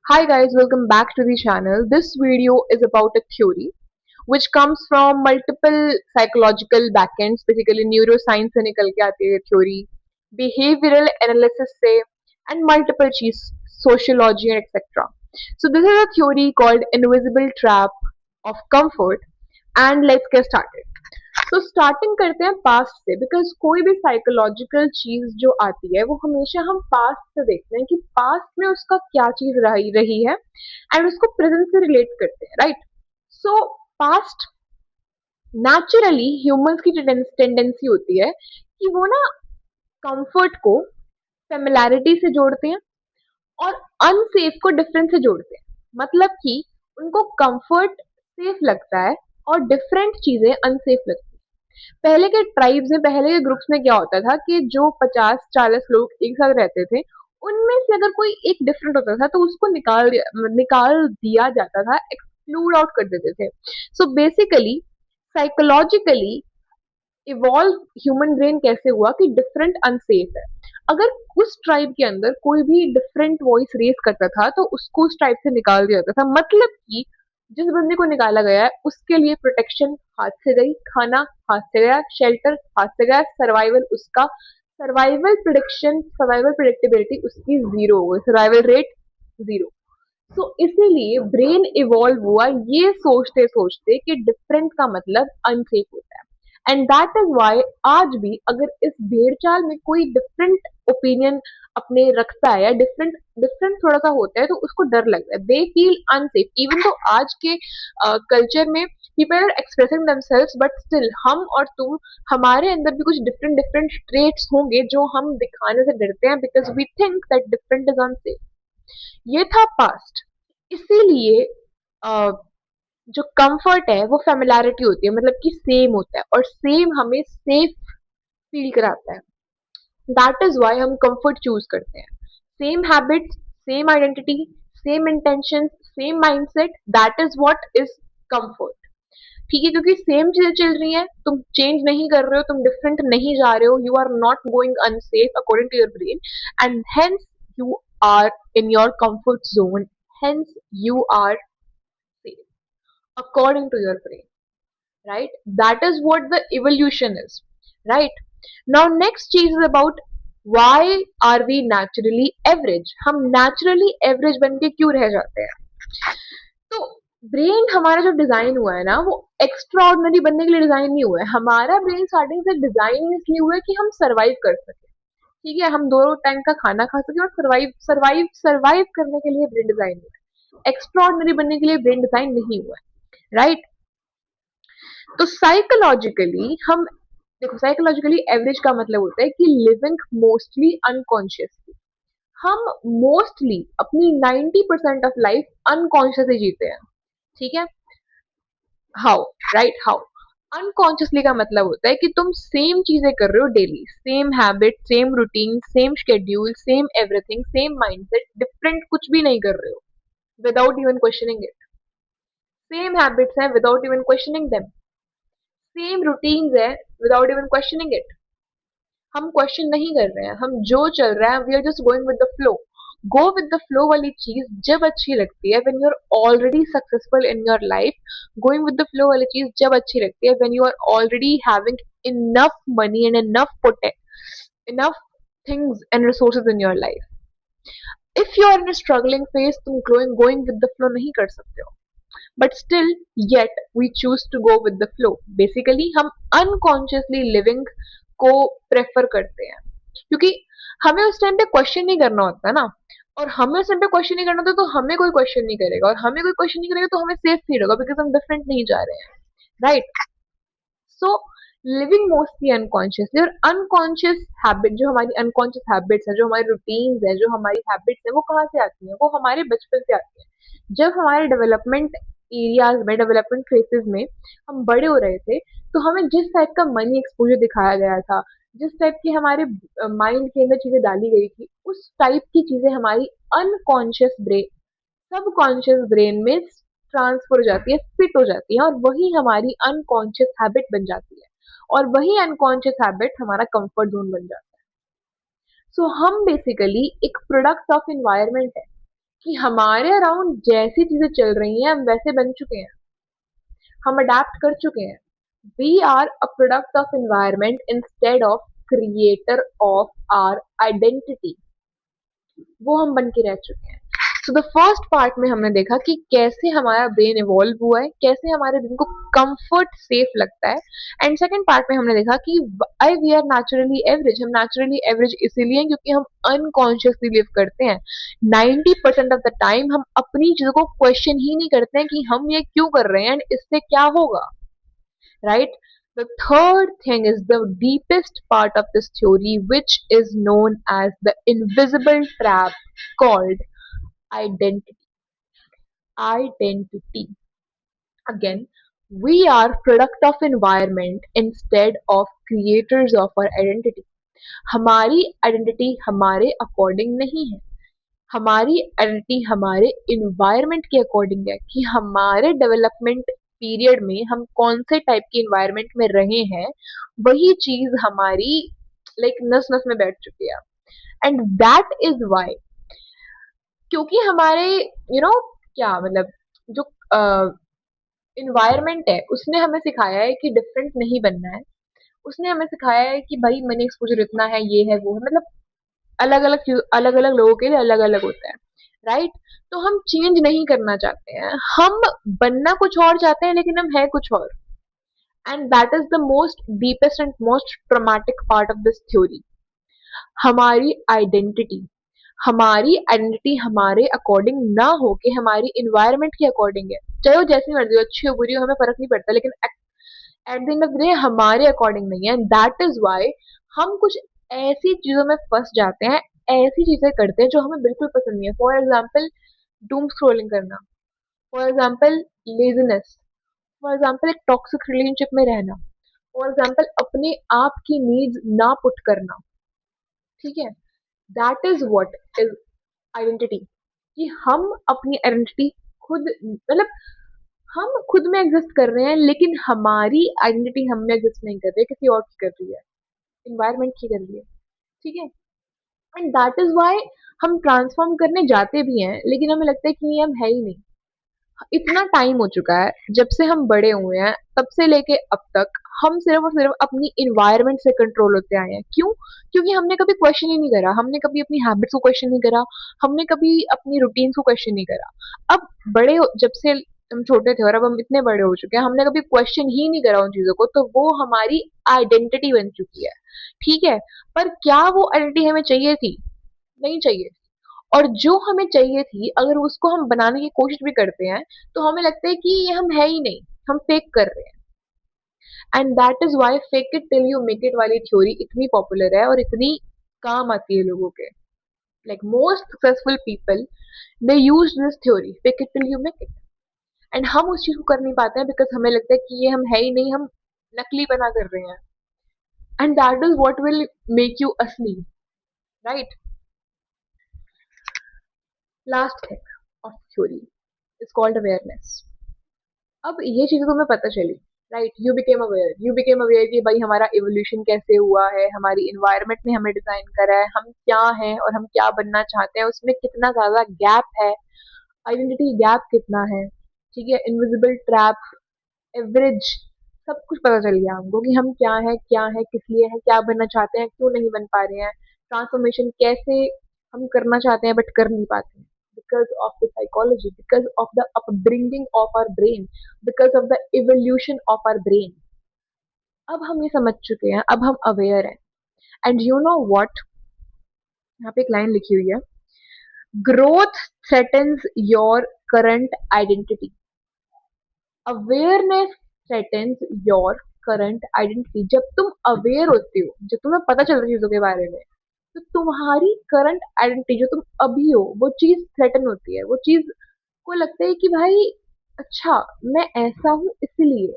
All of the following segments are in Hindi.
Hi guys, welcome back to the channel. This video is about a theory which comes from multiple psychological backends, basically neuroscience से निकल के आती है theory, behavioral analysis से and multiple चीज sociology and etc. So this is a theory called invisible trap of comfort and let's get started. तो स्टार्टिंग करते हैं पास्ट से बिकॉज कोई भी साइकोलॉजिकल चीज जो आती है वो हमेशा हम पास्ट से देखते हैं कि पास्ट में उसका क्या चीज रही रही है एंड उसको प्रेजेंट से रिलेट करते हैं right so past naturally humans की टेंडेंसी होती है कि वो ना कंफर्ट को फेमिलैरिटी से जोड़ते हैं और अनसेफ को डिफरेंट से जोड़ते हैं मतलब कि उनको कंफर्ट सेफ लगता है और डिफरेंट चीजें अनसेफ लगती हैं पहले के ट्राइब्स में पहले के ग्रुप्स में क्या होता था कि जो 50-40 लोग एक साथ रहते थे उनमें से अगर कोई एक डिफरेंट होता था तो उसको निकाल दिया जाता था एक्सक्लूड आउट कर देते थे so basically psychologically evolve human brain कैसे हुआ कि डिफरेंट अनसेफ है अगर उस ट्राइब के अंदर कोई भी डिफरेंट वॉइस रेस करता था तो उसको उस ट्राइब से निकाल दिया जाता था मतलब कि जिस बंदे को निकाला गया है उसके लिए प्रोटेक्शन हाथ से गई खाना हाथ से गया शेल्टर हाथ से गया सर्वाइवल उसका सर्वाइवल प्रिडिक्टेबिलिटी उसकी जीरो हो गई सर्वाइवल रेट जीरो तो इसीलिए ब्रेन इवॉल्व हुआ ये सोचते सोचते कि डिफरेंट का मतलब अनसेफ होता है एंड दैट इज वाई आज भी अगर इस भेड़ चाल में कोई डिफरेंट ओपिनियन अपने रखता है या डिफरेंट डिफरेंट थोड़ा सा होता है तो उसको डर लगता है दे फील अनसेफ इवन तो आज के कल्चर में people are expressing themselves but still हम और तुम हमारे अंदर भी कुछ डिफरेंट डिफरेंट ट्रेट्स होंगे जो हम दिखाने से डरते हैं because we think that different is unsafe ये था पास्ट इसीलिए अ, जो कंफर्ट है वो फेमिलैरिटी होती है मतलब कि सेम होता है और सेम हमें सेफ फील कराता है दैट इज वाई हम कंफर्ट चूज करते हैं same habits same identity same intention same mindset that is what is comfort ठीक है क्योंकि सेम चीजें चल रही हैं तुम चेंज नहीं कर रहे हो तुम डिफरेंट नहीं जा रहे हो you are not going unsafe according to your brain and hence you are in your comfort zone, hence you are safe according to your brain, right? That is what the evolution is, right? Now next चीज is about why are we naturally average? हम naturally average बन के क्यों रह जाते हैं? तो ब्रेन हमारा जो डिजाइन हुआ है ना वो एक्स्ट्रा ऑर्डिनरी बनने के लिए डिजाइन नहीं हुआ है हमारा ब्रेन स्टार्टिंग से डिजाइन इसलिए हुआ है कि हम सरवाइव कर सके ठीक है हम 2 टाइम का खाना खा सके और सरवाइव सरवाइव सरवाइव करने के लिए ब्रेन डिजाइन हुआ है एक्स्ट्रा ऑर्डिनरी बनने के लिए ब्रेन डिजाइन नहीं हुआ है राइट तो साइकोलॉजिकली हम देखो साइकोलॉजिकली एवरेज का मतलब होता है कि लिविंग मोस्टली अनकॉन्शियसली हम मोस्टली अपनी 90% ऑफ लाइफ अनकॉन्शियसली जीते हैं ठीक है हाउ राइट हाउ अनकॉन्शियसली का मतलब होता है कि तुम सेम चीजें कर रहे हो daily same habit same routine same schedule same everything same mindset different कुछ भी नहीं कर रहे हो without even questioning it same habits हैं without even questioning them same routines है विदाउट इवन क्वेश्चनिंग इट हम क्वेश्चन नहीं कर रहे हैं हम जो चल रहा है we are just going with the flow go with the flow वाली चीज जब अच्छी लगती है when you are already successful in your life going with the flow वाली चीज जब अच्छी लगती है when you are already having enough money and enough things and resources in your life if you are in a struggling phase तुम going with the flow नहीं कर सकते हो but still yet we choose to go with the flow basically हम unconsciously living को प्रेफर करते हैं क्योंकि हमें उस टाइम पे क्वेश्चन नहीं करना होता ना और हमें उस टाइम पे क्वेश्चन नहीं करना होता तो हमें कोई क्वेश्चन नहीं करेगा और हमें कोई क्वेश्चन नहीं करेगा तो हमें सेफ फील होगा बिकॉज हम डिफरेंट नहीं जा रहे हैं right so living mostly unconsciously और अनकॉन्शियस हैबिट जो हमारी अनकॉन्शियस हैबिट्स है जो हमारी रूटीन्स है जो हमारी हैबिट्स है वो कहाँ से आती है वो हमारे बचपन से आती है जब हमारे डेवलपमेंट एरियाज में डेवलपमेंट फेसेस में हम बड़े हो रहे थे तो हमें जिस टाइप का मनी एक्सपोजर दिखाया गया था जिस टाइप की हमारे माइंड के अंदर चीजें डाली गई थी उस टाइप की चीजें हमारी अनकॉन्शियस ब्रेन सबकॉन्शियस ब्रेन में ट्रांसफर हो जाती है फिट हो जाती है और वही हमारी अनकॉन्शियस हैबिट बन जाती है और वही अनकॉन्शियस हैबिट हमारा कंफर्ट जोन बन जाता है सो हम बेसिकली एक प्रोडक्ट ऑफ इन्वायरमेंट है कि हमारे अराउंड जैसी चीजें चल रही हैं हम वैसे बन चुके हैं, हम अडेप्ट कर चुके हैं। We are a product of environment instead of creator of our identity, वो हम बन के रह चुके हैं। सो द फर्स्ट पार्ट में हमने देखा कि कैसे हमारा ब्रेन इवॉल्व हुआ है, कैसे हमारे ब्रेन को कंफर्ट सेफ लगता है। एंड सेकंड पार्ट में हमने देखा कि आई वी आर नेचुरली एवरेज, हम नेचुरली एवरेज इसीलिए हैं क्योंकि हम अनकॉन्शियसली लिव करते हैं। 90% ऑफ द टाइम हम अपनी चीजों को क्वेश्चन ही नहीं करते हैं कि हम ये क्यों कर रहे हैं एंड इससे क्या होगा, right? The third thing is the deepest part of this theory, which is known as the invisible trap called identity. Identity. Again, we are product of environment instead of creators of our identity. हमारी आइडेंटिटी हमारे अकॉर्डिंग नहीं है, हमारी आइडेंटिटी हमारे इन्वायरमेंट के अकॉर्डिंग है कि हमारे डेवलपमेंट पीरियड में हम कौन से टाइप के इन्वायरमेंट में रहे हैं, वही चीज हमारी लाइक नस नस में बैठ चुकी है। एंड दैट इज वाई, क्योंकि हमारे क्या मतलब जो इन्वायरमेंट है उसने हमें सिखाया है कि डिफरेंट नहीं बनना है। उसने हमें सिखाया है कि भाई मनी एक्सपोजर इतना है, ये है वो है, मतलब अलग अलग लोगों के लिए अलग अलग होता है, राइट? तो हम चेंज नहीं करना चाहते हैं, हम बनना कुछ और चाहते हैं लेकिन हम है कुछ और। And that is the most deepest and most traumatic part of this theory. हमारी आइडेंटिटी हमारी आइडेंटिटी हमारे अकॉर्डिंग ना हो के हमारी इन्वायरमेंट के अकॉर्डिंग है, चाहे वो जैसी मर्जी हो, अच्छी हो बुरी हो, हमें फर्क नहीं पड़ता, लेकिन at the end of the day हमारे अकॉर्डिंग नहीं है। दैट इज वाई हम कुछ ऐसी चीजों में फंस जाते हैं, ऐसी चीजें करते हैं जो हमें बिल्कुल पसंद नहीं है। फॉर एग्जाम्पल डूम स्क्रोलिंग करना, for example laziness, for example एक टॉक्सिक रिलेशनशिप में रहना, फॉर एग्जाम्पल अपने आप की नीड्स ना पुट करना, ठीक है? That is what is identity, कि हम अपनी आइडेंटिटी खुद मतलब हम खुद में एग्जिस्ट कर रहे हैं लेकिन हमारी आइडेंटिटी हम में एग्जिस्ट नहीं कर रही है, किसी और की कर रही है, इन्वायरमेंट की कर रही है, ठीक है? एंड दैट इज वाई हम ट्रांसफॉर्म करने जाते भी हैं लेकिन हमें लगता है कि ये हम है ही नहीं। इतना टाइम हो चुका है जब से हम बड़े हुए हैं, तब से लेके अब तक हम सिर्फ और सिर्फ अपनी इन्वायरमेंट से कंट्रोल होते आए हैं। क्यों? क्योंकि हमने कभी क्वेश्चन ही नहीं करा, हमने कभी अपनी हैबिट्स को क्वेश्चन नहीं करा, हमने कभी अपनी रूटीन को क्वेश्चन नहीं करा। अब जब से हम छोटे थे और अब हम इतने बड़े हो चुके हैं, हमने कभी क्वेश्चन ही नहीं करा उन चीजों को, तो वो हमारी आइडेंटिटी बन चुकी है, ठीक है? पर क्या वो आइडेंटिटी हमें चाहिए थी? नहीं चाहिए। और जो हमें चाहिए थी अगर उसको हम बनाने की कोशिश भी करते हैं तो हमें लगता है कि ये हम है ही नहीं, हम फेक कर रहे हैं। And that is why fake it till you make it वाली थ्योरी इतनी पॉपुलर है और इतनी काम आती है लोगों के। Like most successful people they use this theory, fake it till you make it. And हम उस चीज को कर नहीं पाते हैं बिकॉज हमें लगता है कि ये हम है ही नहीं, हम नकली बना कर रहे हैं। And that is what will make you असली, right? Last thing of theory is called awareness. अब ये चीजें तुम्हें पता चली, राइट? यू बिकेम अवेयर कि भाई हमारा इवोल्यूशन कैसे हुआ है, हमारी इन्वायरमेंट ने हमें डिजाइन करा है, हम क्या हैं और हम क्या बनना चाहते हैं, उसमें कितना ज्यादा गैप है, आइडेंटिटी गैप कितना है, ठीक है? इनविजिबल ट्रैप, एवरेज, सब कुछ पता चल गया हमको कि हम क्या है, किस लिए है, क्या बनना चाहते हैं, क्यों नहीं बन पा रहे हैं, ट्रांसफॉर्मेशन कैसे हम करना चाहते हैं बट कर नहीं पाते हैं, because of the psychology, because of the upbringing of our brain, because of the evolution of our brain. अब हम ये समझ चुके हैं, अब हम अवेयर हैं। एंड यू नो व्हाट, यहाँ पे एक लाइन लिखी हुई है, growth threatens your current identity, awareness threatens your current identity. जब तुम अवेयर होते हो, जब तुम्हें पता चलता है चीजों के बारे में, तो तुम्हारी करंट आइडेंटिटी जो तुम अभी हो वो चीज थ्रेटन होती है, वो चीज को लगता है कि भाई अच्छा मैं ऐसा हूँ इसलिए,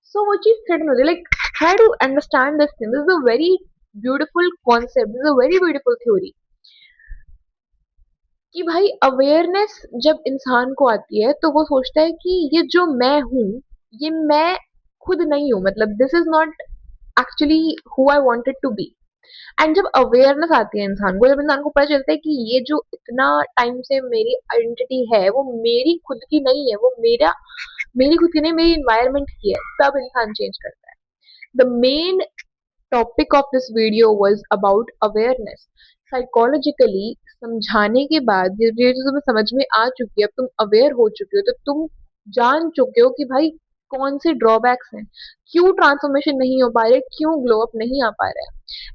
सो वो चीज थ्रेटन होती है। Like try to understand this thing, this is a very beautiful concept, this is a very beautiful theory, कि भाई अवेयरनेस जब इंसान को आती है तो वो सोचता है कि ये जो मैं हूँ, ये मैं खुद नहीं हूँ, मतलब this is not actually who I wanted to be. And जब अवेयरनेस आती है इंसान को, जब इंसान को पता चलता है कि ये जो इतना टाइम से मेरी आइडेंटिटी है वो मेरी खुद की नहीं है, वो मेरी खुद की नहीं, मेरी इन्वायरमेंट की है, तब इंसान चेंज करता है. The main topic of this video was about awareness. Psychologically समझाने के बाद ये जो तुम्हें समझ में आ चुकी है, अब तुम अवेयर हो चुके हो, तो तुम जान चुके हो कि भाई कौन से ड्रॉबैक्स हैं, क्यों ट्रांसफॉर्मेशन नहीं हो पा रहे, क्यों ग्लो अप नहीं आ पा रहा है.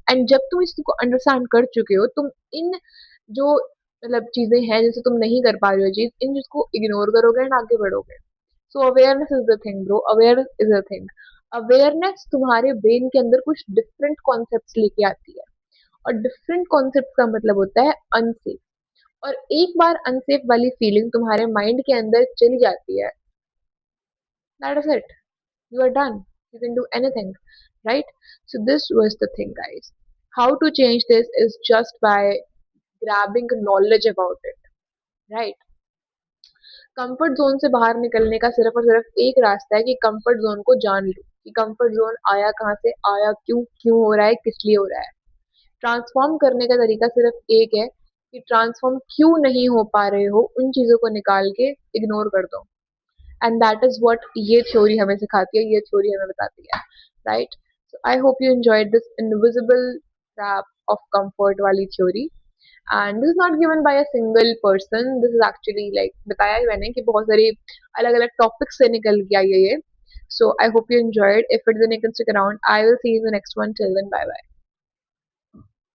एंड जब तुम इसको अंडरस्टैंड कर चुके हो, तुम इन जो मतलब चीजें हैं जिसे तुम नहीं कर पा रहे हो चीज, इन चीज को इग्नोर करोगे एंड आगे बढ़ोगे. So awareness is the thing bro, awareness is the thing. Awareness तुम्हारे ब्रेन के अंदर कुछ डिफरेंट कॉन्सेप्ट्स लेके आती है, और डिफरेंट कॉन्सेप्ट का मतलब होता है अनसेफ. और एक बार अनसेफ वाली फीलिंग तुम्हारे माइंड के अंदर चली जाती है, that is it, you are done, you can do anything, right? So this was the thing, guys. How to change this is just by grabbing knowledge about it, right? Comfort zone से बाहर निकलने का सिर्फ और सिर्फ एक रास्ता है कि कंफर्ट जोन को जान लो, कि कंफर्ट जोन आया कहाँ से, आया क्यों, क्यों हो रहा है, किस लिए हो रहा है. ट्रांसफॉर्म करने का तरीका सिर्फ एक है कि ट्रांसफॉर्म क्यों नहीं हो पा रहे हो उन चीजों को निकाल के इग्नोर कर दो. एंड दैट इज व्हाट ये थ्योरी हमें सिखाती है, ये थ्योरी हमें बताती है, right? So I hope you enjoyed this invisible trap of comfort वाली theory. And this is not given by a single person, this is actually like बताया ही मैंने कि बहुत सारी अलग अलग टॉपिक्स से निकल के आई है ये. So I hope you enjoyed. If it then you can stick around, I will see you in the next one. Till then, bye bye.